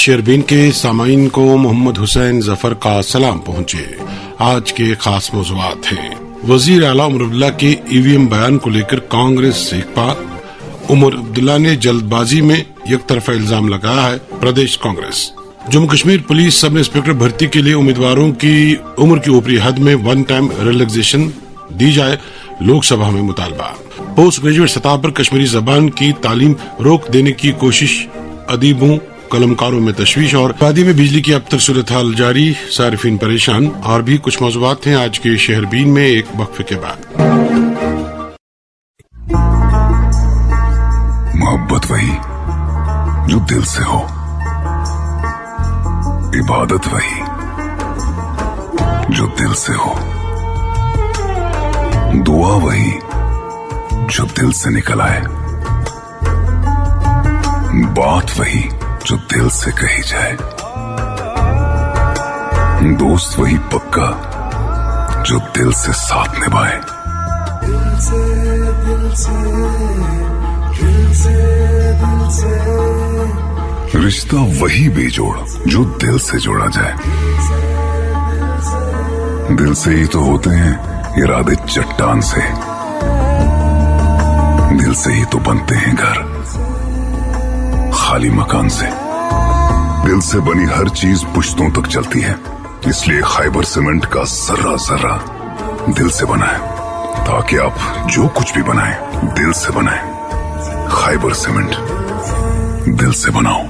شیربین کے سامعین کو محمد حسین ظفر کا سلام پہنچے۔ آج کے خاص موضوعات ہیں۔ وزیر اعلیٰ عمر عبداللہ کے EVM بیان کو لے کر کانگریس سے اکپا، عمر عبداللہ نے جلد بازی میں یک طرفہ الزام لگایا ہے پردیش کانگریس۔ جموں کشمیر پولیس سب انسپکٹر بھرتی کے لیے امیدواروں کی عمر کی اوپری حد میں 1 ٹائم ریلیکسیشن دی جائے، لوک سبھا میں مطالبہ۔ پوسٹ گریجویٹ سطح پر کشمیری زبان کی تعلیم روک دینے کی کوشش، ادیبوں قلمکاروں میں تشویش اور وادی میں بجلی کی اب تک صورتحال جاری، صارفین پریشان، اور بھی کچھ موضوعات ہیں آج کے شہربین میں ایک وقفے کے بعد۔ محبت وہی جو دل سے ہو، عبادت وہی جو دل سے ہو، دعا وہی جو دل سے نکل آئے، بات وہی جو دل سے کہی جائے، دوست وہی پکا جو دل سے ساتھ نبھائے۔ رشتہ وہی بے جوڑ جو دل سے جوڑا جائے۔ دل سے ہی تو ہوتے ہیں ارادے چٹان سے، دل سے ہی تو بنتے ہیں گھر خالی مکان سے۔ دل سے بنی ہر چیز پشتوں تک چلتی ہے، اس لیے خیبر سیمنٹ کا ذرہ ذرہ دل سے بنا ہے، تاکہ آپ جو کچھ بھی بنائیں دل سے بنائیں۔ خیبر سیمنٹ، دل سے بناؤ۔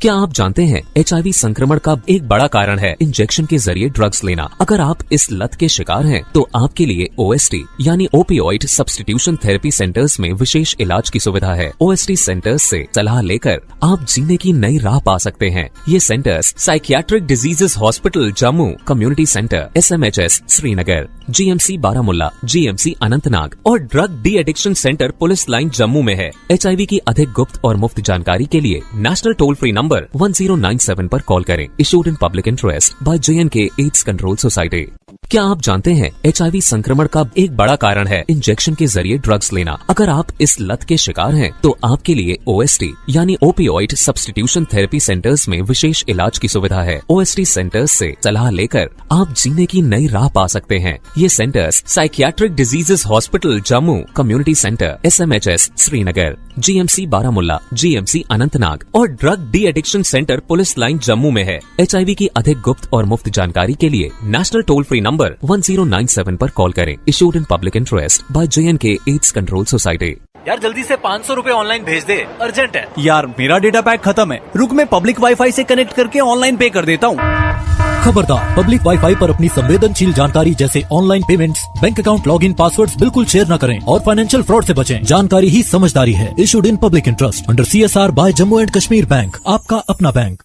کیا آپ جانتے ہیں HIV संक्रमण کا ایک بڑا کارن ہے انجیکشن کے ذریعے ڈرگز لینا۔ اگر آپ اس لت کے شکار ہیں تو آپ کے لیے OST یعنی اوپیوائڈ سبسٹیٹیوشن تھراپی سینٹرز میں وشیش علاج کی سویدھا ہے۔ OST سینٹرز سے صلاح لے کر آپ جینے کی نئی راہ پا سکتے ہیں۔ یہ centres psychiatric diseases hospital Jammu, community centre SMHS سری نگر، GMC بارامولہ، GMC اننت ناگ اور drug D addiction centre police line Jammu میں ہے۔ HIV کی ادھک گپت اور مفت جانکاری کے لیے نیشنل ٹول فری نمبر 1097 پر کال کریں۔ Issued in public interest by JNK AIDS control society. کیا آپ جانتے ہیں HIV संक्रमण کا ایک بڑا کارن ہے انجیکشن کے ذریعے ڈرگز لینا۔ اگر آپ اس لت کے شکار ہیں تو آپ کے لیے OST یعنی اوپیوائڈ سبسٹیٹیوشن تھراپی سینٹرز میں وشیش علاج کی سویدھا ہے۔ OST سینٹرز سے صلاح لے کر آپ جینے کی نئی راہ پا سکتے ہیں۔ یہ centres psychiatric diseases hospital Jammu, community centre SMHS سری نگر، GMC بارامولہ، GMC اننت ناگ اور drug D addiction centre police line Jammu میں ہے۔ HIV کی ادھک گپت اور مفت جانکاری کے لیے نیشنل ٹول فری نمبر 1097 پر کال کریں۔ Issued in public interest by JNK AIDS control society. یار جلدی سے 500 روپے آن لائن بھیج دے، ارجنٹ ہے۔ یار میرا ڈیٹا پیک ختم ہے، رک میں پبلک وائی فائی سے کنیکٹ کر کے آن لائن پے کر دیتا ہوں۔ خبردار، پبلک وائی فائی پر اپنی سنویدنشیل جانکاری جیسے on line payments, bank account log in passwords بالکل شیئر نہ کریں اور فائنینشیل فراڈ سے بچیں۔ جانکاری ہی سمجھداری ہے۔ Issued in public interest under CSR by Jammu and Kashmir bank, آپ کا اپنا بینک۔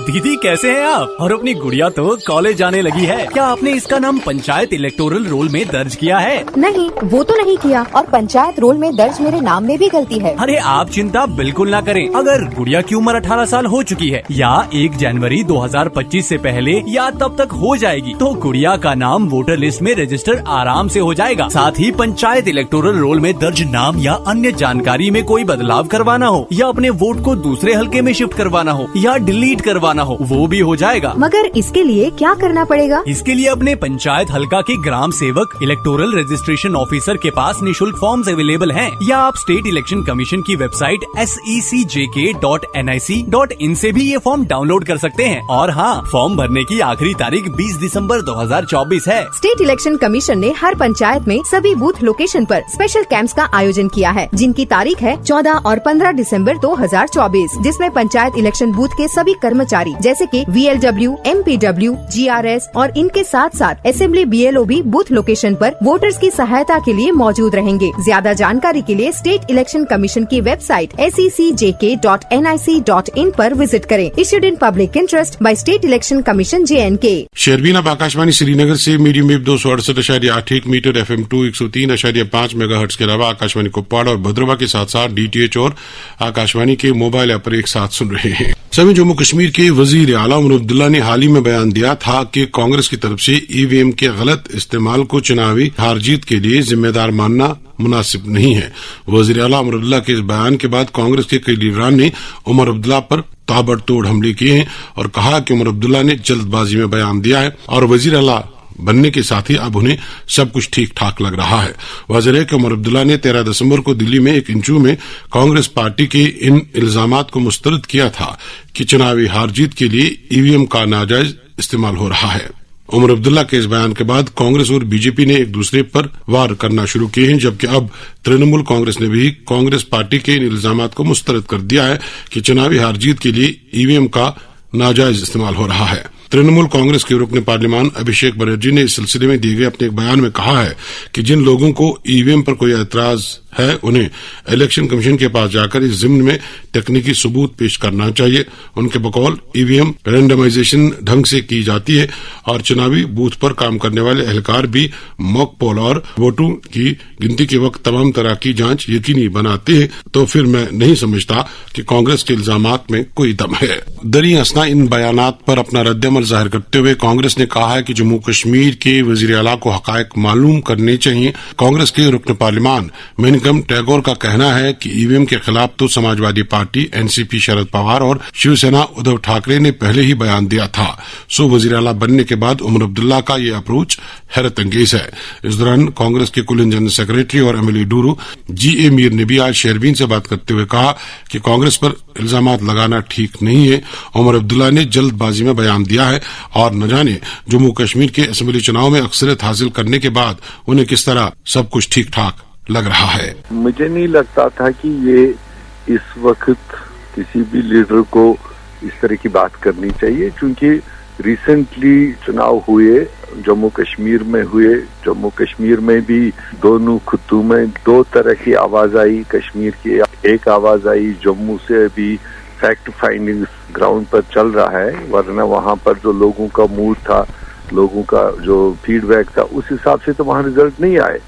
دیدی کیسے ہیں آپ؟ اور اپنی گڑیا تو کالج جانے لگی ہے، کیا آپ نے اس کا نام پنچایت الیکٹورل رول میں درج کیا ہے؟ نہیں، وہ تو نہیں کیا، اور پنچایت رول میں درج میرے نام میں بھی غلطی ہے۔ ارے آپ چنتا بالکل نہ کریں۔ اگر گڑیا کی عمر 18 سال ہو چکی ہے یا 1 جنوری 2025 سے پہلے یا تب تک ہو جائے گی تو گڑیا کا نام ووٹر لسٹ میں رجسٹر آرام سے ہو جائے گا۔ ساتھ ہی پنچایت الیکٹورل رول میں درج نام یا انیہ جانکاری میں کوئی بدلاؤ کروانا ہو یا اپنے ووٹ کو دوسرے حلقے میں شفٹ کروانا ہو یا ڈیلیٹ کروانا ہو وہ بھی ہو جائے گا۔ مگر اس کے لیے کیا کرنا پڑے گا؟ اس کے لیے اپنے پنچایت حلقہ کے gram civic electoral registration officer کے پاس نشلک فارمز اویلیبل ہیں، یا آپ اسٹیٹ الیکشن کمیشن کی ویب سائٹ secjk.nic.in سے بھی یہ فارم ڈاؤن لوڈ کر سکتے ہیں۔ اور ہاں، فارم بھرنے کی آخری تاریخ 20 دسمبر 2024 ہے۔ اسٹیٹ الیکشن کمیشن نے ہر پنچایت میں سبھی بوتھ لوکیشن پر اسپیشل کیمپس کا آیوجن کیا ہے، جن کی تاریخ ہے 14 اور 15 دسمبر 2024، جس میں پنچایت الیکشن بوتھ کے سبھی کرمچاری جیسے کہ VLW، MPW، GRS اور ان کے ساتھ ساتھ اسمبلی BLO بھی بوتھ لوکیشن پر ووٹرز کی سہایتا کے لیے موجود رہیں گے۔ زیادہ جانکاری کے لیے اسٹیٹ الیکشن کمیشن کی ویب سائٹ secjk.nic.in پر وزٹ کریں۔ Issued in public interest by state election commission JNK۔ شیربین اب آکاشوانی سری نگر سے medium wave 268.81 metre FM 2 103.5 megahertz کے علاوہ آکاشوانی کپواڑہ اور بھدرواہ کے ساتھ ساتھ DTH اور آکاشوانی کے موبائل ایپ پر ایک ساتھ سن رہے ہیں۔ سبھی جموں کشمیر کے وزیر اعلیٰ عمر عبداللہ نے حال ہی میں بیان دیا تھا کہ کانگریس کی طرف سے EVM کے غلط استعمال کو چناوی ہار جیت کے لیے ذمہ دار ماننا مناسب نہیں ہے۔ وزیر اعلیٰ عمر عبداللہ کے اس بیان کے بعد کانگریس کے کئی لیڈران نے عمر عبداللہ پر ताबड़तोड़ हमले किए हैं और कहा कि उमर अब्दुल्ला ने जल्दबाजी में बयान दिया है और वजीर आला बनने के साथ ही अब उन्हें सब कुछ ठीक ठाक लग रहा है। वाज़ेह है कि उमर अब्दुल्ला ने 13 दिसंबर को दिल्ली में एक इंटरव्यू में कांग्रेस पार्टी के इन इल्जामात को मुस्तरद किया था कि चुनावी हार जीत के लिए ईवीएम का नाजायज इस्तेमाल हो रहा है। उमर अब्दुल्ला के इस बयान के बाद कांग्रेस और बीजेपी ने एक दूसरे पर वार करना शुरू किए हैं, जबकि अब तृणमूल कांग्रेस ने भी कांग्रेस पार्टी के इन इल्जामात को मुस्तरद कर दिया है कि चुनावी हार जीत के लिए ईवीएम का नाजायज इस्तेमाल हो रहा है। तृणमूल कांग्रेस के रुकन पार्लियामान अभिषेक बनर्जी ने इस सिलसिले में दिए गए अपने एक बयान में कहा है कि जिन लोगों को ईवीएम पर कोई एतराज है उन्हें इलेक्शन कमीशन के पास जाकर इस जिम्न में तकनीकी सबूत पेश करना चाहिए। उनके बकौल ईवीएम रैंडमाइजेशन ढंग से की जाती है और चुनावी बूथ पर काम करने वाले एहलकार भी मॉक पोल और वोटों की गिनती के वक्त तमाम तरह की जांच यकीनी बनाते हैं, तो फिर मैं नहीं समझता कि कांग्रेस के इल्जामात में कोई दम है। दरी असना इन बयानात पर अपना रद्दअमल जाहिर करते हुए कांग्रेस ने कहा है कि जम्मू कश्मीर के वजीर आला को हकायक मालूम करने चाहिए। कांग्रेस के रुकन पार्लियामान मेनकम टैगोर का कहना है कि ईवीएम के खिलाफ तो समाजवादी पार्टी, एनसीपी शरद पवार और शिवसेना उद्धव ठाकरे ने पहले ही बयान दिया था। सो वजीर आला बनने के बाद उमर अब्दुल्ला का ये अप्रोच हैरत अंगेज है। इस दौरान कांग्रेस के कुलीन जनरल सेक्रेटरी और एमएलए डूरू जीए मीर ने भी आज शेरबीन से बात करते हुए कहा कि कांग्रेस पर इल्जामात लगाना ठीक नहीं है। उमर अब्दुल्ला ने जल्दबाजी में बयान दिया है और न जाने जम्मू कश्मीर के असेंबली चुनाव में अक्सरियत हासिल करने के बाद उन्हें किस तरह सब कुछ ठीक ठाक लग रहा है। मुझे नहीं लगता था कि ये इस वक्त किसी भी लीडर को इस तरह की बात करनी चाहिए, क्योंकि रिसेंटली चुनाव हुए, जम्मू कश्मीर में हुए। जम्मू कश्मीर में भी दोनों खित्तों में दो तरह की आवाज आई। कश्मीर की एक आवाज आई, जम्मू से अभी फैक्ट फाइंडिंग ग्राउंड पर चल रहा है, वरना वहां पर जो लोगों का मूड था, लोगों का जो फीडबैक था, उस हिसाब से तो वहां रिजल्ट नहीं आए।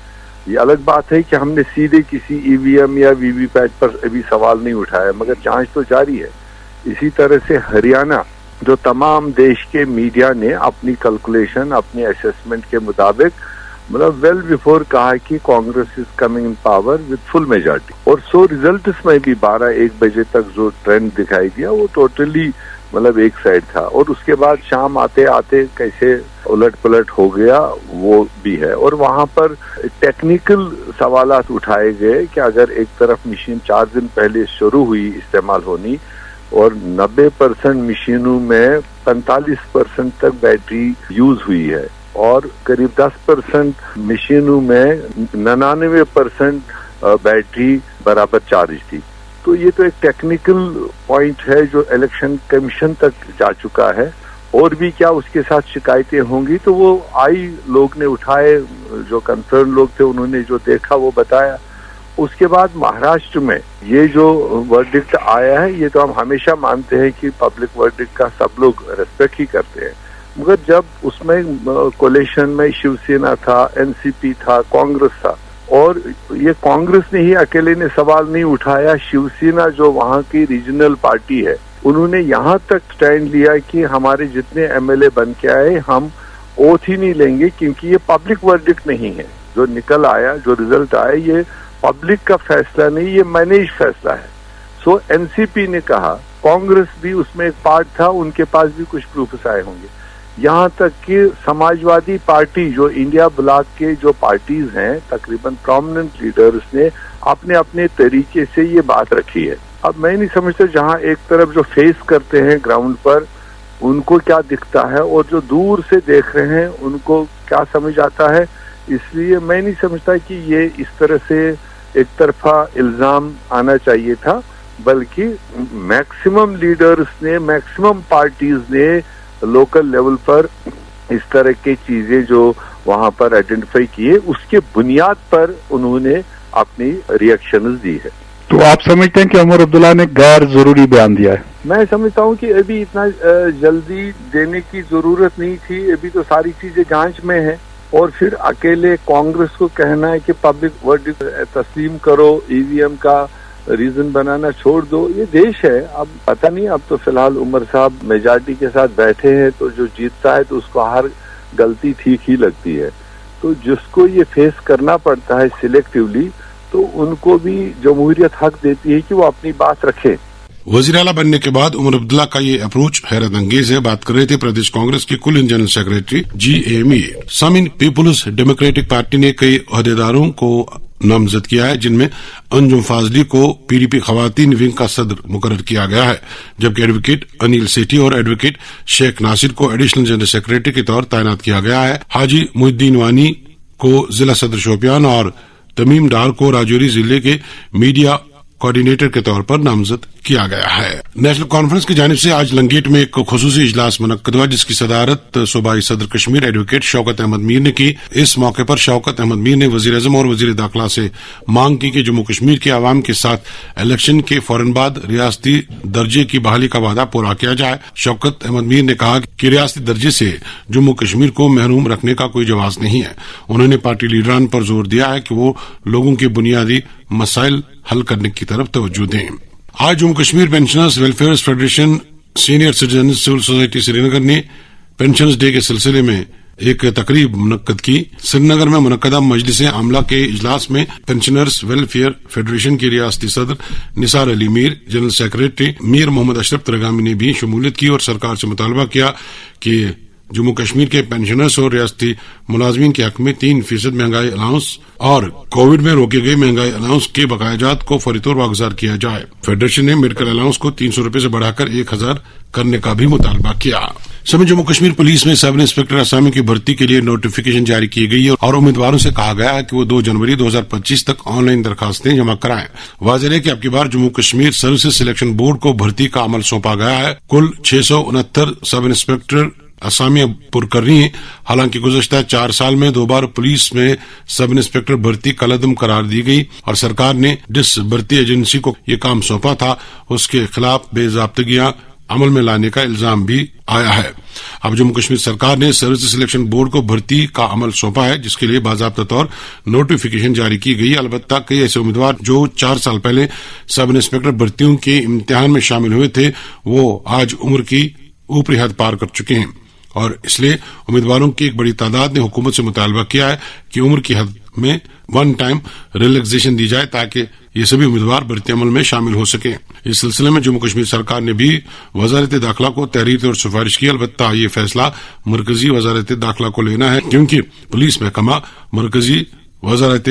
ये अलग बात है कि हमने सीधे किसी ईवीएम या वीवीपैट पर अभी सवाल नहीं उठाया, मगर जांच तो जारी है। इसी तरह से हरियाणा, जो तमाम देश के मीडिया ने अपनी कैलकुलेशन, अपने असेसमेंट के मुताबिक मतलब वेल बिफोर कहा कि Congress is coming in power with full majority, और सो रिजल्ट में भी 12-1 बजे तक जो ट्रेंड दिखाई दिया वो टोटली मतलब एक साइड था, और उसके बाद शाम आते आते कैसे उलट पलट हो गया वो भी है। और वहां पर टेक्निकल सवालात उठाए गए कि अगर एक तरफ मशीन 4 दिन पहले शुरू हुई इस्तेमाल होनी और 90% मशीनों में 45% तक बैटरी यूज हुई है और करीब 10% मशीनों में 99% बैटरी बराबर चार्ज थी, तो ये तो एक टेक्निकल पॉइंट है जो इलेक्शन कमीशन तक जा चुका है। और भी क्या उसके साथ शिकायतें होंगी तो वो आई, लोग ने उठाए, जो कंसर्न लोग थे उन्होंने जो देखा वो बताया। उसके बाद महाराष्ट्र में ये जो वर्डिक्ट आया है, ये तो हम हमेशा मानते हैं कि पब्लिक वर्डिक्ट का सब लोग रेस्पेक्ट ही करते हैं, मगर जब उसमें कोलिशन में शिवसेना था, एनसीपी था, कांग्रेस था, और ये कांग्रेस ने ही अकेले ने सवाल नहीं उठाया, शिवसेना जो वहाँ की रीजनल पार्टी है उन्होंने यहाँ तक स्टैंड लिया कि हमारे जितने एमएलए बन के आए हम ओथ ही नहीं लेंगे, क्योंकि ये पब्लिक वर्डिक्ट नहीं है। जो निकल आया, जो रिजल्ट आया, ये पब्लिक का फैसला नहीं, ये मैनेज फैसला है। सो एनसीपी ने कहा, कांग्रेस भी उसमें एक पार्ट था, उनके पास भी कुछ प्रूफ्स आए होंगे। यहाँ तक कि समाजवादी पार्टी, जो इंडिया ब्लॉक के जो पार्टीज हैं, तकरीबन प्रोमिनेंट लीडर्स ने अपने अपने तरीके से ये बात रखी है। अब मैं नहीं समझता, जहाँ एक तरफ जो फेस करते हैं ग्राउंड पर उनको क्या दिखता है और जो दूर से देख रहे हैं उनको क्या समझ आता है, इसलिए मैं नहीं समझता कि ये इस तरह से एक तरफा इल्जाम आना चाहिए था, बल्कि मैक्सिमम लीडर्स ने, मैक्सिमम पार्टीज ने लोकल लेवल पर इस तरह की चीजें जो वहां पर आइडेंटिफाई किए, उसके बुनियाद पर उन्होंने अपनी रिएक्शंस दी है। तो आप समझते हैं कि उमर अब्दुल्ला ने गैर जरूरी बयान दिया है? मैं समझता हूं कि अभी इतना जल्दी देने की जरूरत नहीं थी, अभी तो सारी चीजें जांच में है, और फिर अकेले कांग्रेस को कहना है कि पब्लिक वर्डिक्ट तस्लीम करो, ईवीएम का रीजन बनाना छोड़ दो, ये देश है। अब पता नहीं, अब तो फिलहाल उमर साहब मेजॉरिटी के साथ बैठे हैं, तो जो जीतता है तो उसको हर गलती ठीक ही लगती है, तो जिसको ये फेस करना पड़ता है सिलेक्टिवली, तो उनको भी जमहूरियत हक देती है कि वो अपनी बात रखें। वजीर आला बनने के बाद उमर अब्दुल्ला का ये अप्रोच हैरत अंगेज है। बात कर रहे थे प्रदेश कांग्रेस के कुल जनरल सेक्रेटरी जी.ए. मीर। सम पीपुल्स डेमोक्रेटिक पार्टी ने कई अहदेदारों को नामजद किया है, जिनमें अंजुम फाजली को पीडीपी खवातीन विंग का सदर मुकर्रर किया गया है, जबकि एडवोकेट अनिल सेठी और एडवोकेट शेख नासिर को एडिशनल जनरल सेक्रेटरी के तौर तैनात किया गया है। हाजी मुहिद्दीन वानी को जिला सदर शोपियान और तमीम डार को राजौरी जिले के मीडिया कोऑर्डिनेटर के तौर पर नामजद किया गया है। नेशनल कॉन्फ्रेंस की जानिब से आज लंगेट में एक खुसूसी इजलास मुनक्कद हुआ, जिसकी सदारत सूबाई सदर कश्मीर एडवोकेट शौकत अहमद मीर ने की। इस मौके पर शौकत अहमद मीर ने वजीर आजम और वजीर दाखिला से मांग की कि जम्मू कश्मीर के आवाम के साथ इलेक्शन के फौरन बाद रियासती दर्जे की बहाली का वादा पूरा किया जाए। शौकत अहमद मीर ने कहा कि रियासती दर्जे से जम्मू कश्मीर को महरूम रखने का कोई जवाब नहीं है। उन्होंने पार्टी लीडरान पर जोर दिया है कि वो लोगों के बुनियादी मसाइल हल करने की तरफ तवज्जो दें। आज Jammu Kashmir pensioners welfare federation senior citizen civil society Srinagar ने पेंशनर्स डे के सिलसिले में एक तकरीब मुनक्कद की। श्रीनगर में मुनक्कदा मजलिस आमला के इजलास में पेंशनर्स वेलफेयर फेडरेशन के रियासती सदर निसार अली मीर, जनरल सेक्रेटरी मीर मोहम्मद अशरफ तरगामी ने भी शमूलियत की और सरकार से मुतालबा किया कि जम्मू कश्मीर के पेंशनर्स और रियासती मुलाजमीन के हक में 3% महंगाई अलाउंस और कोविड में रोके गए महंगाई अलाउंस के बकायाजात को फौरी तौर वागुजार किया जाए। फेडरेशन ने मेडिकल अलाउंस को 300 रुपए से बढ़ाकर 1000 करने का भी मुतालबा किया। समय जम्मू कश्मीर पुलिस में सब इंस्पेक्टर असामी की भर्ती के लिए नोटिफिकेशन जारी की गई है और उम्मीदवारों से कहा गया है कि वो 2 जनवरी 2025 तक ऑनलाइन दरखास्तें जमा कराएं। वाज़ेह है कि अब की बार Jammu Kashmir services selection board को भर्ती का अमल सौंपा गया है। कुल 669 सब इंस्पेक्टर असामियां पुर कर रही हैं। हालांकि गुज़श्ता 4 साल में 2 बार पुलिस में सब इंस्पेक्टर भर्ती कलअदम करार दी गई और सरकार ने जिस भर्ती एजेंसी को ये काम सौंपा था उसके खिलाफ बेज़ाब्तगियां अमल में लाने का इल्जाम भी आया है। अब जम्मू कश्मीर सरकार ने सर्विस सिलेक्शन बोर्ड को भर्ती का अमल सौंपा है, जिसके लिए बाज़ाब्ता तौर नोटिफिकेशन जारी की गई। अलबत्ता कई ऐसे उम्मीदवार जो 4 साल पहले सब इंस्पेक्टर भर्तियों के इम्तिहान में शामिल हुए थे, वो आज उम्र की ऊपरी हद पार कर चुके हैं और इसलिए उम्मीदवारों की एक बड़ी तादाद ने हुकूमत से मुतालबा किया है कि उम्र की हद में 1 टाइम रिलैक्सेशन दी जाए ताकि ये सभी उम्मीदवार भर्ती अमल में शामिल हो सकें। इस सिलसिले में जम्मू कश्मीर सरकार ने भी वजारत दाखिला को तहरीर और सिफारिश की। अलबत्ता ये फैसला मरकजी वजारत दाखिला को लेना है, क्योंकि पुलिस महकमा मरकजी वजारत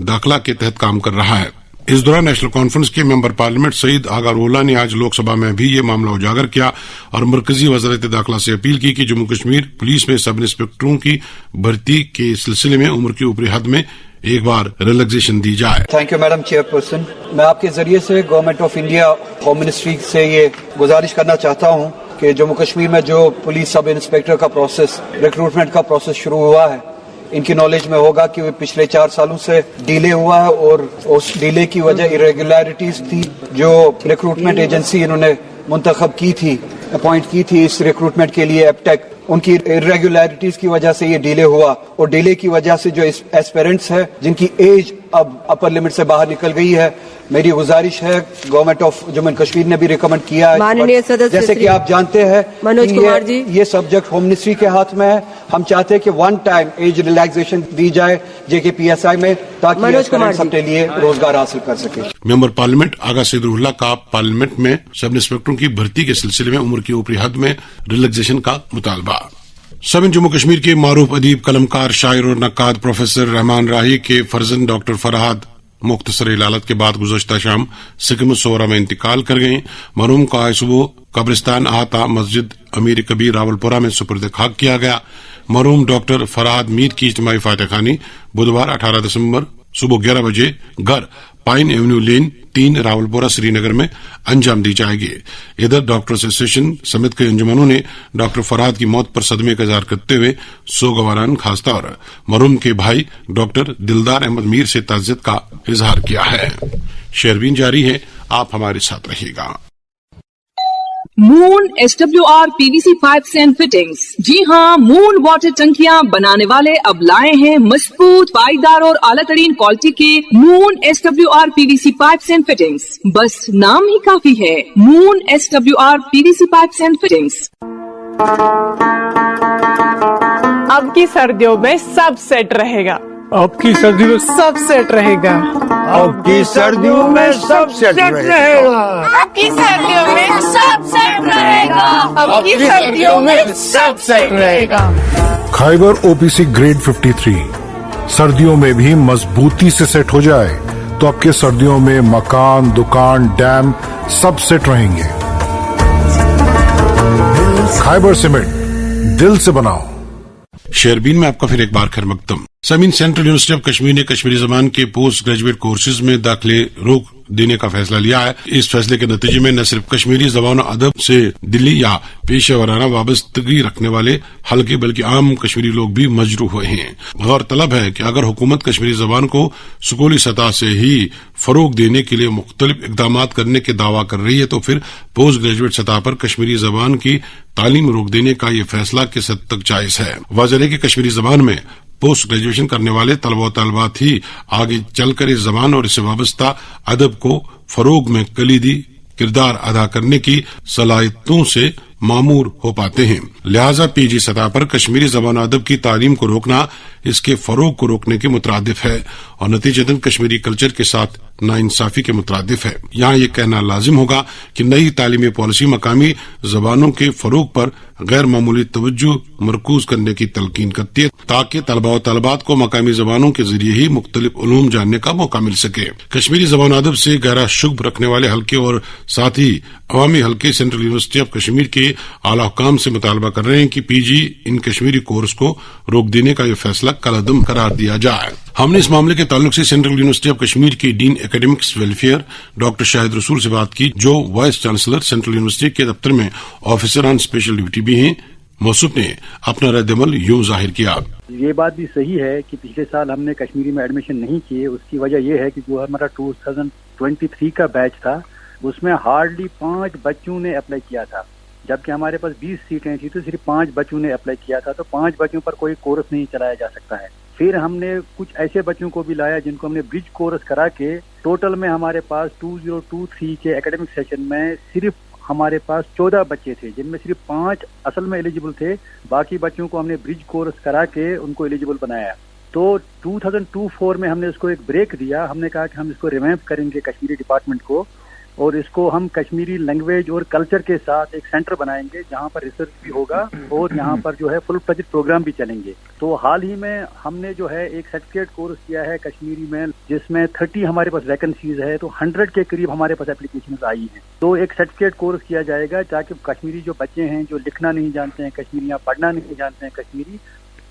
दाखिला के तहत काम कर रहा है। इस दौरान नेशनल कॉन्फ्रेंस के मेंबर पार्लियामेंट सईद आगा रोला ने आज लोकसभा में भी ये मामला उजागर किया और मरकजी वजारत दाखिला से अपील की कि जम्मू कश्मीर पुलिस में सब इंस्पेक्टरों की भर्ती के सिलसिले में उम्र की ऊपरी हद में एक बार रिलैक्सेशन दी जाए। Thank you madam chairperson. मैं आपके जरिए से government of India home ministry से ये गुजारिश करना चाहता हूँ कि जम्मू कश्मीर में जो पुलिस सब इंस्पेक्टर का प्रोसेस, रिक्रूटमेंट का प्रोसेस शुरू हुआ है, इनकी नॉलेज में होगा कि पिछले 4 सालों से डिले हुआ है और उस डिले की वजह इरेगुलरिटीज थी। जो रिक्रूटमेंट एजेंसी इन्होंने मुंतखब की थी, अपॉइंट की थी इस रिक्रूटमेंट के लिए एपटेक, उनकी इरेगुलरिटीज की वजह से ये डिले हुआ और डिले की वजह से जो एस्पिरेंट्स है जिनकी एज अब अपर लिमिट से बाहर निकल गई है, मेरी गुजारिश है, government of Jammu and Kashmir ने भी रिकमेंड किया है, जैसे कि आप जानते हैं मनोज कुमार जी, ये सब्जेक्ट होम मिनिस्ट्री के हाथ में है। हम चाहते हैं कि 1 टाइम एज रिलैक्सेशन दी जाए JKPSI में ताकि सबके लिए रोजगार हासिल कर सके। मेंबर पार्लियामेंट आगा सईदुल्लाह का पार्लियामेंट में सब इंस्पेक्टरों की भर्ती के सिलसिले में उम्र की ऊपरी हद में रिलैक्सेशन का मुतालबा। सब जम्मू कश्मीर के मारूफ अदीब, कलमकार, शायर और नक्काद प्रोफेसर रहमान राही के फर्जंद डॉक्टर फरहाद मुख्तसर इलालत के बाद गुज़श्ता शाम सिकिम सोरा में इंतकाल कर गए। मरहूम को आज सुबह कब्रिस्तान आता मस्जिद अमीर कबीर रावलपुरा में सुपुर्द खाक किया गया। मरहूम डॉक्टर फरहाद मीर की इज्तिमाई फातिखानी बुधवार 18 दिसंबर सुबह 11 बजे घर पाइन एवेन्यू लेन 3 रावलपुरा श्रीनगर में अंजाम दी जाएगी। इधर डॉक्टर एसोसिएशन समेत कई अंजुमनों ने डॉक्टर फरहाद की मौत पर सदमे का इजहार करते हुए सोगवारान खासतौर मरहूम के भाई डॉक्टर दिलदार अहमद मीर से ताज़ियत का इजहार किया है। शेरबीन जारी है, आप हमारे साथ रहिएगा। Moon SWR PVC pipes and fittings. जी हाँ, मून वाटर टंकियां बनाने वाले अब लाए हैं मजबूत, पाईदार और आला तरीन क्वालिटी के moon SWR PVC pipes and fittings. बस नाम ही काफी है, moon SWR PVC pipes and fittings. अब की सर्दियों में सब सेट रहेगा। अब की सर्दियों में सब सेट रहेगा। अब की सर्दियों में सब सेट रहेगा। अब की सर्दियों अब की सर्दियों में सब सेट रहेगा। खैबर ओपीसी ग्रेड 53 सर्दियों में भी मजबूती से सेट हो जाए तो आपके सर्दियों में मकान, दुकान, डैम सब सेट रहेंगे। खैबर सीमेंट, दिल से बनाओ। शेरबीन में आपका फिर एक बार खैर मकदम। Sameen central university of Kashmir ने कश्मीरी जबान के पोस्ट ग्रेजुएट कोर्सेज में दाखिले रोक देने का फैसला लिया है। इस फैसले के नतीजे में न सिर्फ कश्मीरी जबान और अदब से दिल्ली या पेशेवराना वाबस्तगी रखने वाले हल्के बल्कि आम कश्मीरी लोग भी मजरूह हुए हैं। गौरतलब है कि अगर हुकूमत कश्मीरी जबान को स्कूली सतह से ही फरोग देने के लिए मुख्तलिफ इकदाम करने के दावा कर रही है तो फिर पोस्ट ग्रेजुएट सतह पर कश्मीरी जबान की तालीम रोक देने का ये फैसला किस हद तक जायज है। वाज़ेह है कि कश्मीरी जबान में पोस्ट ग्रेजुएशन करने वाले तलबा तलबात ही आगे चलकर इस जबान और इससे वाबस्ता अदब को फरोग में कलीदी किरदार अदा करने की सलाहियतों से मामूर हो पाते हैं। लिहाजा पीजी सतह पर कश्मीरी जबान अदब की तालीम को रोकना इसके फरोग को रोकने के मुतरादिफ है और नतीजतन कश्मीरी कल्चर के साथ नाइंसाफी के मुतरादिफ है। यहाँ ये कहना लाजिम होगा कि नई तालीमी पॉलिसी मकामी जबानों के फरोग पर गैर मामूली तवज्जो मरकूज करने की तलकीन करती है ताकि तलबा और तलबात को मकामी जबानों के जरिए ही मुख्तलिफ उलूम जानने का मौका मिल सके। कश्मीरी जबान अदब से गहरा शुभ रखने वाले हल्के और साथ ही अवामी हल्के सेंट्रल यूनिवर्सिटी ऑफ कश्मीर के आला हुकाम से मुतालबा कर रहे हैं कि पीजी इन कश्मीरी कोर्स को रोक देने का यह फैसला कलअदम करार दिया जाए। हमने इस मामले के ताल्लुक से सेंट्रल यूनिवर्सिटी ऑफ कश्मीर के dean academics welfare doctor Shahid रसूल से बात की, जो वाइस चांसलर सेंट्रल यूनिवर्सिटी के दफ्तर में ऑफिसर ऑन स्पेशल ड्यूटी भी हैं। मौसूफ ने अपना रद्दमल यूं जाहिर किया। ये बात भी सही है कि पिछले साल हमने कश्मीरी में एडमिशन नहीं किए। उसकी वजह यह है कि जो हमारा 2023 का बैच था उसमें हार्डली 5 बच्चों ने अप्लाई किया था, जबकि हमारे पास 20 सीटें थी तो सिर्फ 5 बच्चों ने अप्लाई किया था। तो 5 बच्चों पर कोई कोर्स नहीं चलाया जा सकता है। फिर हमने कुछ ऐसे बच्चों को भी लाया जिनको हमने ब्रिज कोर्स करा के टोटल में हमारे पास 2023 के एकेडमिक सेशन में सिर्फ हमारे पास 14 बच्चे थे, जिनमें सिर्फ 5 असल में एलिजिबल थे। बाकी बच्चों को हमने ब्रिज कोर्स करा के उनको एलिजिबल बनाया। तो 2024 में हमने उसको एक ब्रेक दिया। हमने कहा कि हम इसको रिवैम्प करेंगे कश्मीरी डिपार्टमेंट को, और इसको हम कश्मीरी लैंग्वेज और कल्चर के साथ एक सेंटर बनाएंगे जहां पर रिसर्च भी होगा और यहां पर जो है फुल प्रोजेक्ट प्रोग्राम भी चलेंगे। तो हाल ही में हमने जो है एक सर्टिफिकेट कोर्स किया है कश्मीरी में, जिसमें 30 हमारे पास वैकेंसीज है, तो 100 के करीब हमारे पास एप्लीकेशन आई हैं। तो एक सर्टिफिकेट कोर्स किया जाएगा ताकि कश्मीरी जो बच्चे हैं जो लिखना नहीं जानते हैं कश्मीरी या पढ़ना नहीं जानते हैं कश्मीरी,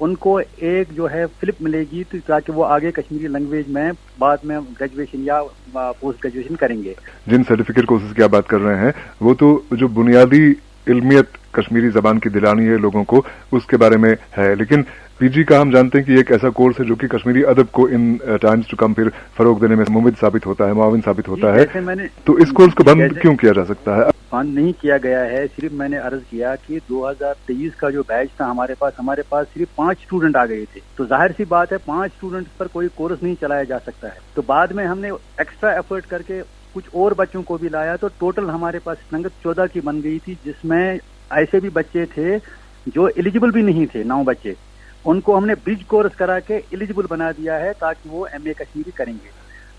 उनको एक जो है फ्लिप मिलेगी तो ताकि वो आगे कश्मीरी लैंग्वेज में बाद में ग्रेजुएशन या पोस्ट ग्रेजुएशन करेंगे। जिन सर्टिफिकेट कोर्सेज की आप बात कर रहे हैं वो तो जो बुनियादी इल्मियत कश्मीरी जबान की दिलानी है लोगों को, उसके बारे में है, लेकिन पीजी का हम जानते हैं कि एक ऐसा कोर्स है जो कि कश्मीरी अदब को इन टाइम्स टू कम फिर फरोग देने में मुमिद साबित होता है, मुआविन साबित होता है। तो इस कोर्स को बंद क्यों किया जा सकता है? बंद नहीं किया गया है, सिर्फ मैंने अर्ज किया कि 2023 का जो बैच था हमारे पास सिर्फ 5 स्टूडेंट आ गए थे। तो जाहिर सी बात है 5 स्टूडेंट्स पर कोई कोर्स नहीं चलाया जा सकता है। तो बाद में हमने एक्स्ट्रा एफर्ट करके कुछ और बच्चों को भी लाया, तो टोटल हमारे पास संगत 14 की बन गई थी, जिसमें ऐसे भी बच्चे थे जो एलिजिबल भी नहीं थे। 9 बच्चे उनको हमने ब्रिज कोर्स करा के एलिजिबल बना दिया है ताकि वो एमए कश्मीरी करेंगे।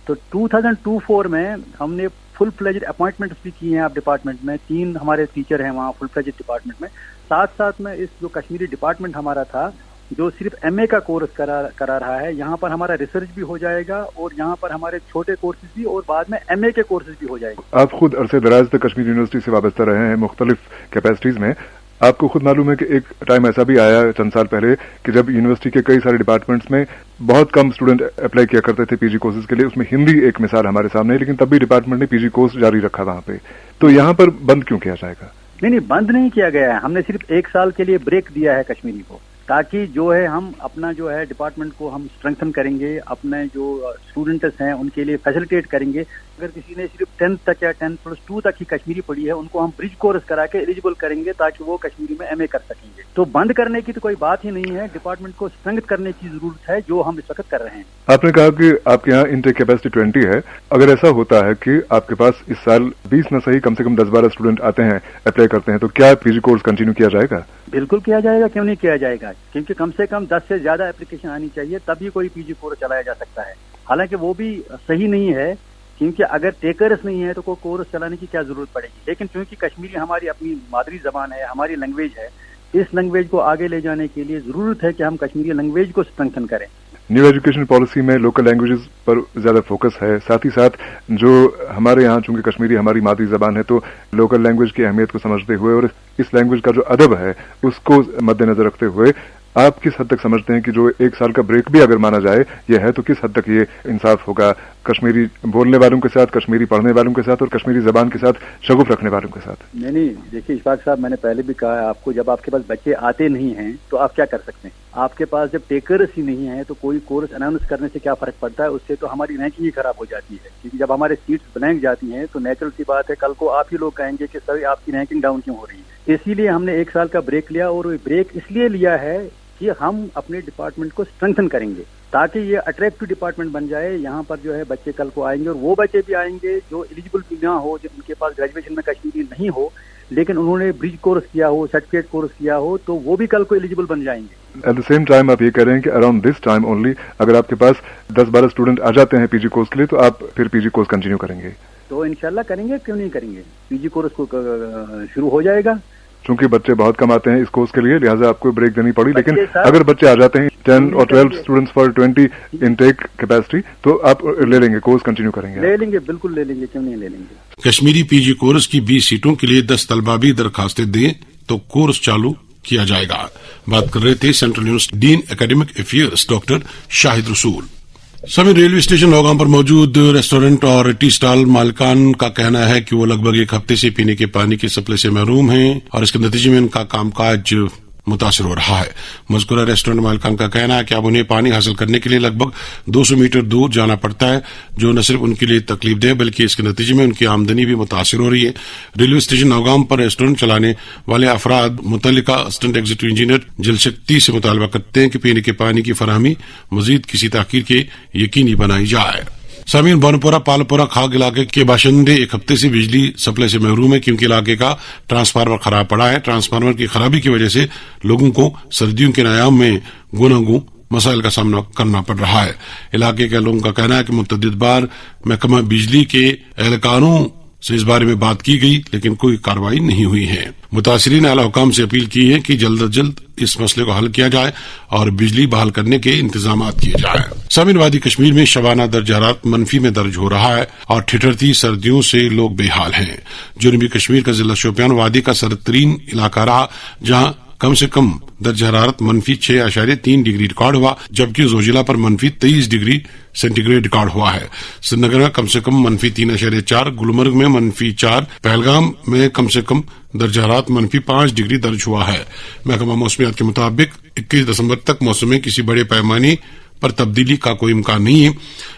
तो 2024 में हमने फुल फ्लेजेड अपॉइंटमेंट्स भी किए हैं आप डिपार्टमेंट में। 3 हमारे टीचर हैं वहाँ फुल फ्लेजेड डिपार्टमेंट में। साथ साथ में इस जो कश्मीरी डिपार्टमेंट हमारा था जो सिर्फ एमए का कोर्स करा रहा है, यहाँ पर हमारा रिसर्च भी हो जाएगा और यहाँ पर हमारे छोटे कोर्सेज भी और बाद में एमए के कोर्सेज भी हो जाएंगे। आप खुद अरसे दराज तक कश्मीर यूनिवर्सिटी से वाबस्ता रहे हैं मुख्तलिफ कैपेसिटीज में। आपको खुद मालूम है कि एक टाइम ऐसा भी आया चंद साल पहले कि जब यूनिवर्सिटी के कई सारे डिपार्टमेंट्स में बहुत कम स्टूडेंट अप्लाई किया करते थे पीजी कोर्सेज के लिए। उसमें हिंदी एक मिसाल हमारे सामने है, लेकिन तब भी डिपार्टमेंट ने पीजी कोर्स जारी रखा वहां पे। तो यहाँ पर बंद क्यों किया जाएगा? नहीं, बंद नहीं किया गया है। हमने सिर्फ 1 साल के लिए ब्रेक दिया है कश्मीरी को, ताकि जो है हम अपना जो है डिपार्टमेंट को हम स्ट्रेंथन करेंगे, अपने जो स्टूडेंट्स हैं उनके लिए फैसिलिटेट करेंगे। अगर किसी ने सिर्फ 10th तक या 10+2 तक ही कश्मीरी पढ़ी है, उनको हम ब्रिज कोर्स करा के एलिजिबल करेंगे ताकि वो कश्मीरी में एमए कर सकेंगे। तो बंद करने की तो कोई बात ही नहीं है, डिपार्टमेंट को स्ट्रेंथ करने की जरूरत है, जो हम इस वक्त कर रहे हैं। आपने कहा कि आपके यहाँ इनटेक कैपेसिटी 20 है। अगर ऐसा होता है कि आपके पास इस साल 20 न सही कम से कम 10-12 स्टूडेंट आते हैं, अप्लाई करते हैं, तो क्या पीजी कोर्स कंटिन्यू किया जाएगा? बिल्कुल किया जाएगा, क्यों नहीं किया जाएगा, क्योंकि कम से कम 10 से ज्यादा एप्लीकेशन आनी चाहिए, तभी कोई पीजी कोर्स चलाया जा सकता है। हालांकि वो भी सही नहीं है کیونکہ اگر ٹیکرس نہیں ہے تو کوئی کورس چلانے کی کیا ضرورت پڑے گی. لیکن چونکہ کشمیری ہماری اپنی مادری زبان ہے, ہماری لینگویج ہے, اس لینگویج کو آگے لے جانے کے لیے ضرورت ہے کہ ہم کشمیری لینگویج کو اسٹرینتھن کریں. نیو ایجوکیشن پالیسی میں لوکل لینگویجز پر زیادہ فوکس ہے, ساتھ ہی ساتھ جو ہمارے یہاں چونکہ کشمیری ہماری مادری زبان ہے تو لوکل لینگویج کی اہمیت کو سمجھتے ہوئے اور اس لینگویج کا جو ادب ہے اس کو مد نظر رکھتے ہوئے آپ کس حد تک سمجھتے ہیں کہ جو 1 سال کا بریک بھی اگر مانا جائے یہ ہے تو کس حد تک یہ انصاف ہوگا کشمیری بولنے والوں کے ساتھ, کشمیری پڑھنے والوں کے ساتھ اور کشمیری زبان کے ساتھ شغف رکھنے والوں کے ساتھ؟ نہیں دیکھیے اشفاق صاحب, میں نے پہلے بھی کہا ہے آپ کو, جب آپ کے پاس بچے آتے نہیں ہیں تو آپ کیا کر سکتے ہیں. آپ کے پاس جب ٹیکرس ہی نہیں ہے تو کوئی کورس اناؤنس کرنے سے کیا فرق پڑتا ہے, اس سے تو ہماری رینکنگ ہی خراب ہو جاتی ہے. کیونکہ جب ہمارے سیٹس بلینک جاتی ہیں تو نیچرل سی بات ہے کل کو آپ ہی لوگ کہیں گے کہ سر آپ کی رینکنگ ڈاؤن کیوں ہو رہی ہے. اسی لیے ہم نے 1 سال کا بریک لیا, اور وہ بریک اس لیے لیا ہے کہ ہم اپنے ڈپارٹمنٹ کو اسٹرینتھن کریں گے تاکہ یہ اٹریکٹو ڈپارٹمنٹ بن جائے. یہاں پر جو ہے بچے کل کو آئیں گے, اور وہ بچے بھی آئیں گے جو ایلیجیبل بھی نہ ہو, جن کے پاس گریجویشن میں کشمیری نہیں ہو لیکن انہوں نے برج کورس کیا ہو, سرٹیفکیٹ کورس کیا ہو, تو وہ بھی کل کو ایلیجیبل بن جائیں گے. ایٹ دا سیم ٹائم آپ یہ کہہ رہے ہیں کہ اراؤنڈ دس ٹائم اونلی اگر آپ کے پاس 10-12 اسٹوڈنٹ آ جاتے ہیں پی جی کورس کے لیے تو آپ پھر پی جی کورس کنٹینیو کریں گے؟ تو انشاءاللہ کریں گے, کیوں نہیں کریں گے. پی جی کورس کو شروع ہو جائے گا. چونکہ بچے بہت کم آتے ہیں اس کورس کے لیے لہٰذا آپ کو بریک دینی پڑی, لیکن اگر بچے آ جاتے ہیں 10 اور 12 اسٹوڈنٹس فار 20 انٹیک کیپیسٹی تو آپ لے لیں گے, کورس کنٹینیو کریں گے؟ لے لیں گے, بالکل لے لیں گے, کیوں نہیں لے لیں گے. کشمیری پی جی کورس کی 20 سیٹوں کے لیے 10 طلبہ بھی درخواستیں دیں تو کورس چالو کیا جائے گا. بات کر رہے تھے سینٹرل یونیورسٹی ڈین اکیڈمک افیئرز ڈاکٹر شاہد رسول. سمیت ریلوے اسٹیشن نوگام پر موجود ریسٹورینٹ اور ٹی سٹال مالکان کا کہنا ہے کہ وہ لگ بھگ 1 ہفتے سے پینے کے پانی کی سپلائی سے محروم ہیں اور اس کے نتیجے میں ان کا کام کاج متاثر ہو رہا ہے. مذکورہ ریسٹورینٹ مالکان کا کہنا ہے کہ اب انہیں پانی حاصل کرنے کے لیے لگ بھگ 200 میٹر دور جانا پڑتا ہے, جو نہ صرف ان کے لیے تکلیف دہ بلکہ اس کے نتیجے میں ان کی آمدنی بھی متاثر ہو رہی ہے. ریلوے اسٹیشن نوگام پر ریسٹورینٹ چلانے والے افراد متعلقہ assistant executive engineer Jal Shakti سے مطالبہ کرتے ہیں کہ پینے کے پانی کی فراہمی مزید کسی تاخیر کے یقینی بنائی جائے. سامعین, بونپورہ پالپورہ خاگ علاقے کے باشندے 1 ہفتے سے بجلی سپلائی سے محروم ہیں کیونکہ علاقے کا ٹرانسفارمر خراب پڑا ہے. ٹرانسفارمر کی خرابی کی وجہ سے لوگوں کو سردیوں کے ایام میں گوناگوں مسائل کا سامنا کرنا پڑ رہا ہے. علاقے کے لوگوں کا کہنا ہے کہ متعدد بار محکمہ بجلی کے اہلکاروں سے اس بارے میں بات کی گئی لیکن کوئی کارروائی نہیں ہوئی ہے. متاثرین اعلی حکام سے اپیل کی ہے کہ جلد از جلد اس مسئلے کو حل کیا جائے اور بجلی بحال کرنے کے انتظامات کیے جائیں. سامعین, وادی کشمیر میں شبانہ درجہ حرارت منفی میں درج ہو رہا ہے اور ٹھٹھرتی سردیوں سے لوگ بے حال ہیں. جنوبی کشمیر کا ضلع شوپیان وادی کا سرد ترین علاقہ رہا جہاں کم سے کم درجہ حرارت منفی 6.3 ڈگری ریکارڈ ہوا, جبکہ زوجیلا پر منفی 23 ڈگری سینٹی گریڈ ریکارڈ ہوا ہے. سری نگر میں کم سے کم منفی 3.4, گلمرگ میں منفی 4, پہلگام میں کم سے کم درجہ حرارت منفی 5 ڈگری درج ہوا ہے. محکمہ موسمیات کے مطابق 21 دسمبر تک موسم میں کسی بڑے پیمانے پر تبدیلی کا کوئی امکان نہیں ہے.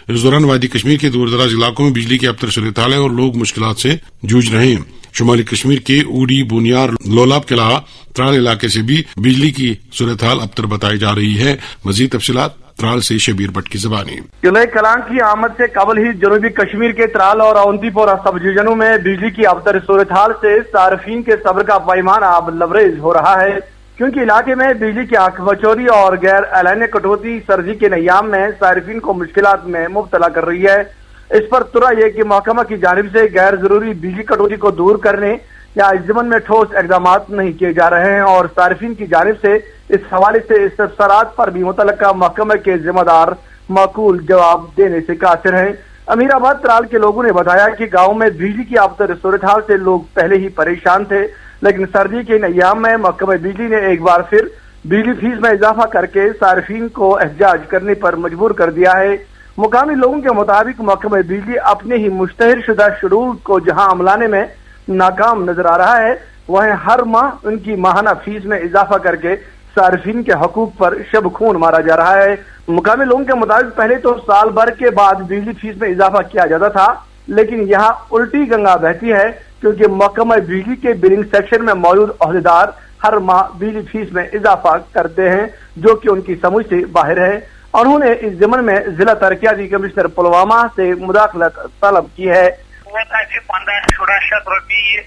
اس دوران وادی کشمیر کے دور دراز علاقوں میں بجلی کی ابتر صورتحال ہے اور لوگ مشکلات سے جوجھ رہے ہیں. شمالی کشمیر کے اوڑی, بونیار, لولاب کے علاوہ ترال علاقے سے بھی بجلی کی صورتحال ابتر بتائی جا رہی ہے. مزید تفصیلات ترال سے شبیر بٹ کی زبانی. جولائی کلان کی آمد سے قبل ہی جنوبی کشمیر کے ترال اور اونتی پورہ سب ڈویژنوں میں بجلی کی ابتر صورتحال سے صارفین کے صبر کا پیمانہ اب لبریز ہو رہا ہے, کیونکہ علاقے میں بجلی کی آنکھ بچوری اور غیر اعلانیہ کٹوتی سردی کے ایام میں صارفین کو مشکلات میں مبتلا کر رہی ہے. اس پر ترا یہ کہ محکمہ کی جانب سے غیر ضروری بجلی کٹوتی کو دور کرنے یا اس ضمن میں ٹھوس اقدامات نہیں کیے جا رہے ہیں اور صارفین کی جانب سے اس حوالے سے استفسارات پر بھی متعلقہ محکمہ کے ذمہ دار معقول جواب دینے سے قاصر ہیں. امیر آباد ترال کے لوگوں نے بتایا کہ گاؤں میں بجلی کی ابتر صورتحال سے لوگ پہلے ہی پریشان تھے, لیکن سردی کے ایام میں محکمہ بجلی نے ایک بار پھر بجلی فیس میں اضافہ کر کے صارفین کو احتجاج کرنے پر مجبور کر دیا ہے. مقامی لوگوں کے مطابق محکمہ بجلی اپنے ہی مشتہر شدہ شیڈول کو جہاں عملانے میں ناکام نظر آ رہا ہے, وہیں ہر ماہ ان کی ماہانہ فیس میں اضافہ کر کے صارفین کے حقوق پر شب خون مارا جا رہا ہے. مقامی لوگوں کے مطابق پہلے تو سال بھر کے بعد بجلی فیس میں اضافہ کیا جاتا تھا, لیکن یہاں الٹی گنگا بہتی ہے کیونکہ محکمہ بجلی کے بلنگ سیکشن میں موجود عہدیدار ہر ماہ بجلی فیس میں اضافہ کرتے ہیں جو کہ ان کی سمجھ سے باہر ہے. انہوں نے اس ضمن میں ضلع ترقیاتی کمشنر پلوامہ سے مداخلت طلب کی ہے. 1500 روپیے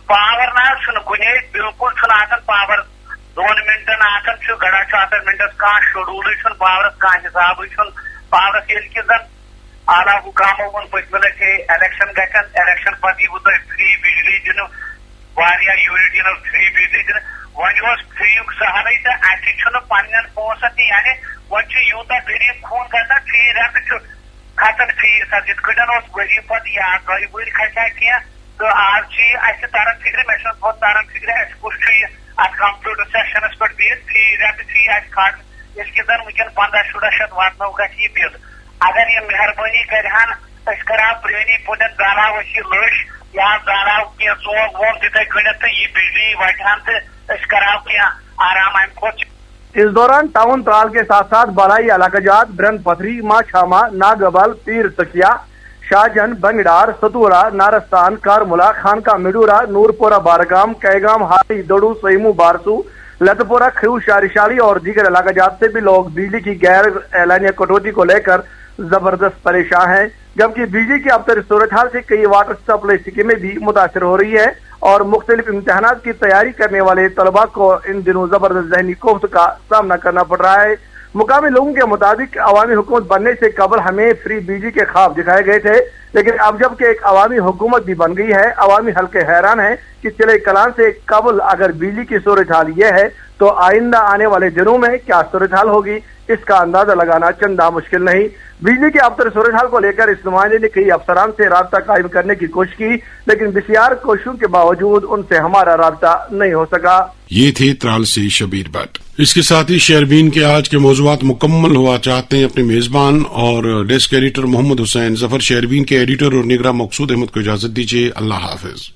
پاور نہ بالکل پاور 2 منٹن گڑا 8 منٹس شیڈول پاورس حساب پاورس आला हुकामो वोन पत्मे लटे इलेक्शन गठन इलेक्शन पत्त यीवु तोह फ्री बिजली दिन वारिया यूनिट दिन फ्री बिजली दिन वन फ्री सहलै तो अत पन्न पोसन यानी वन यूता गरीब खून गसान फी रत खतन फीस इत वरी पे या दह वरी खसा क्या तो आज तरन फिक्र मे तरन फिक्र कुछ अत कंप्यूटर सेशनस पे बिल फी रत फी खत ये वनकन 15-16 शत वातो ग बिल अगर ये मेहरबानी करान करा प्रानी पुन जानाव लश या जानाव कह चौक वोक दिते गणित तो यह बिजली वटान तो कराव कह आराम अम खो। इस दौरान टाउन त्राल के साथ साथ बालाई इलाकाजात ब्रन पथरी माँ छामा नागबल पीर तकिया शाहजन बंगडार सतूरा नारस्तान कारमुला खानका मिडूरा नूरपुरा बारगाम कैगाम हारी दड़ू सईमू बारसू लतपुरा खिऊ शारिशाली और दीगर इलाकाजात से भी लोग बिजली की गैर एलानिया कटौती को लेकर जबरदस्त परेशान हैं, जबकि बिजली की अब सूरत हाल से कई वाटर सप्लाई स्कीमें भी मुतासर हो रही है और मुख्तलिफ इम्तहानात की तैयारी करने वाले तलबा को इन दिनों जबरदस्त ज़हनी कोफ्त का सामना करना पड़ रहा है। मुकामी लोगों के मुताबिक अवामी हुकूमत बनने से कबल हमें फ्री बिजली के ख्वाब दिखाए गए थे, लेकिन अब जबकि एक अवामी हुकूमत भी बन गई है, अवामी हल्के हैरान है कि चले कलान से कबल अगर बिजली की सूरत हाल यह है तो आइंदा आने वाले दिनों में क्या सूरत हाल होगी, इसका अंदाजा लगाना चंदा मुश्किल नहीं। बिजली के अब सूरत हाल को लेकर इस नुमाइंदे ने कई अफसरान से राब्ता कायम करने की कोशिश की, लेकिन बिस्यार कोशिशों के बावजूद उनसे हमारा राब्ता नहीं हो सका। ये थे त्राल से शबीर भट्ट। इसके साथ ही शेरबीन के आज के मौज़ूआत मुकम्मल हुआ चाहते हैं अपने मेजबान और डेस्क एडिटर मोहम्मद हुसैन जफर, शेरबीन के एडिटर और निगरान मकसूद अहमद को इजाजत दीजिए। अल्लाह हाफिज।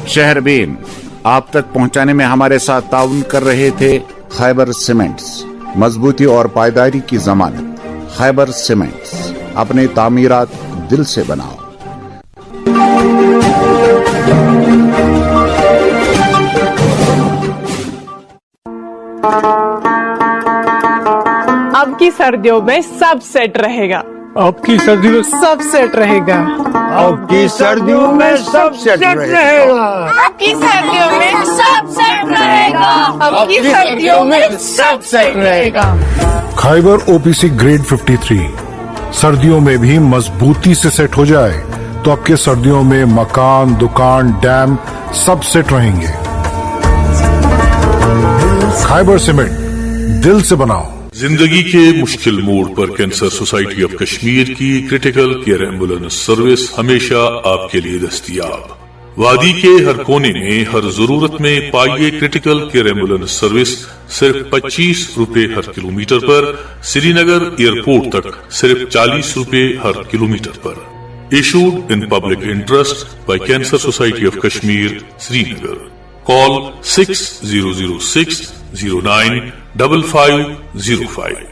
शहरबीन आप तक पहुंचाने में हमारे साथ ताउन कर रहे थे खैबर सीमेंट्स, मजबूती और पायदारी की जमानत। खैबर सीमेंट्स, अपने तामीरात दिल से बनाओ। अब की सर्दियों में सब सेट रहेगा। अब की सर्दियों में सब सेट रहेगा। अब की सर्दियों में सब सेट रहेगा। अब की सर्दियों में सब सेट रहेगा। अब की सर्दियों में सब सेट रहेगा। खैबर ओपीसी ग्रेड 53 सर्दियों में भी मजबूती से सेट हो जाए तो आपके सर्दियों में मकान, दुकान, डैम सब सेट रहेंगे। खैबर सीमेंट, दिल से बनाओ। जिंदगी के मुश्किल मोड़ पर कैंसर सोसाइटी ऑफ कश्मीर की क्रिटिकल केयर एम्बुलेंस सर्विस हमेशा आपके लिए दस्तयाब। वादी के हर कोने में हर जरूरत में पाइए क्रिटिकल केयर एम्बुलेंस सर्विस सिर्फ 25 रुपए हर किलोमीटर पर। श्रीनगर एयरपोर्ट तक सिर्फ 40 रुपए हर किलोमीटर पर। Issued in public interest by cancer society of Kashmir, Srinagar. Call 6006 095505।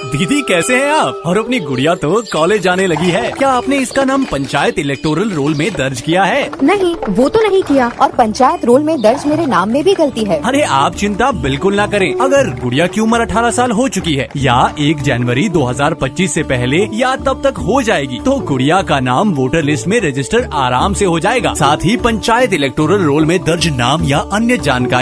दीदी कैसे हैं आप? और अपनी गुड़िया तो कॉलेज जाने लगी है, क्या आपने इसका नाम पंचायत इलेक्टोरल रोल में दर्ज किया है? नहीं, वो तो नहीं किया, और पंचायत रोल में दर्ज मेरे नाम में भी गलती है। अरे आप चिंता बिल्कुल ना करें। अगर गुड़िया की उम्र 18 साल हो चुकी है या 1 जनवरी 2025 से पहले या तब तक हो जाएगी तो गुड़िया का नाम वोटर लिस्ट में रजिस्टर आराम से हो जाएगा। साथ ही पंचायत इलेक्टोरल रोल में दर्ज नाम या अन्य जानकारी